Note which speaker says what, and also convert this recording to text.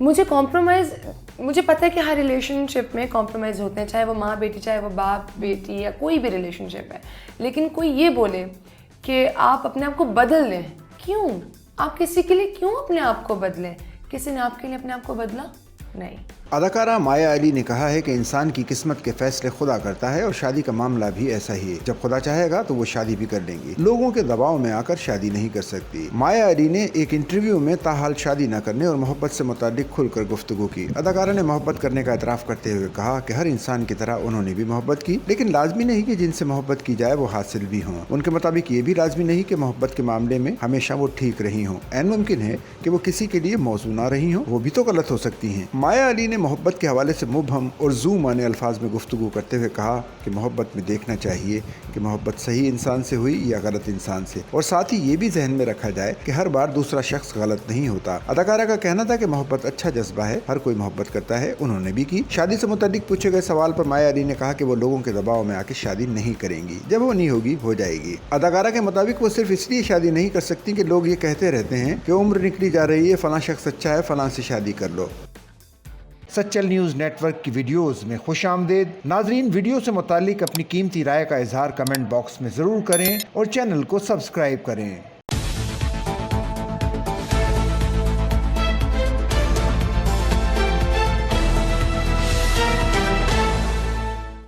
Speaker 1: مجھے کمپرومائز، مجھے پتہ ہے کہ ہر ریلیشن شپ میں کمپرومائز ہوتے ہیں، چاہے وہ ماں بیٹی، چاہے وہ باپ بیٹی، یا کوئی بھی ریلیشن شپ ہے. لیکن کوئی یہ بولے کہ آپ اپنے آپ کو بدل لیں، کیوں؟ آپ کسی کے لیے کیوں اپنے آپ کو بدلیں؟ کسی نے آپ کے لیے اپنے آپ کو بدلا نہیں.
Speaker 2: اداکارہ مایا علی نے کہا ہے کہ انسان کی قسمت کے فیصلے خدا کرتا ہے اور شادی کا معاملہ بھی ایسا ہی ہے. جب خدا چاہے گا تو وہ شادی بھی کر لیں گی. لوگوں کے دباؤ میں آ کر شادی نہیں کر سکتی. مایا علی نے ایک انٹرویو میں تاحال شادی نہ کرنے اور محبت سے متعلق کھل کر گفتگو کی. اداکارہ نے محبت کرنے کا اعتراف کرتے ہوئے کہا کہ ہر انسان کی طرح انہوں نے بھی محبت کی، لیکن لازمی نہیں کہ جن سے محبت کی جائے وہ حاصل بھی ہوں. ان کے مطابق یہ بھی لازمی نہیں کہ محبت کے معاملے میں ہمیشہ وہ ٹھیک رہی ہوں. عین ممکن ہے کہ وہ کسی کے لیے موزوں نہ رہی ہوں، وہ بھی تو غلط ہو سکتی ہیں. مایا علی نے محبت کے حوالے سے مبہم اور زوم آنے الفاظ میں گفتگو کرتے ہوئے کہا کہ محبت میں دیکھنا چاہیے کہ محبت صحیح انسان سے ہوئی یا غلط انسان سے، اور ساتھ ہی یہ بھی ذہن میں رکھا جائے کہ ہر بار دوسرا شخص غلط نہیں ہوتا. اداکارہ کا کہنا تھا کہ محبت اچھا جذبہ ہے، ہر کوئی محبت کرتا ہے، انہوں نے بھی کی. شادی سے متعلق پوچھے گئے سوال پر مایا علی نے کہا کہ وہ لوگوں کے دباؤ میں آ کے شادی نہیں کریں گی، جب وہ نہیں ہوگی ہو جائے گی. اداکارہ کے مطابق وہ صرف اس لیے شادی نہیں کر سکتی کہ لوگ یہ کہتے رہتے ہیں کہ عمر نکلی جا رہی ہے، فلاں شخص اچھا ہے، فلاں سے شادی کر لو. سچل نیوز نیٹ ورک کی ویڈیوز میں خوش آمدید. ناظرین، ویڈیو سے متعلق اپنی قیمتی رائے کا اظہار کمنٹ باکس میں ضرور کریں اور چینل کو سبسکرائب کریں.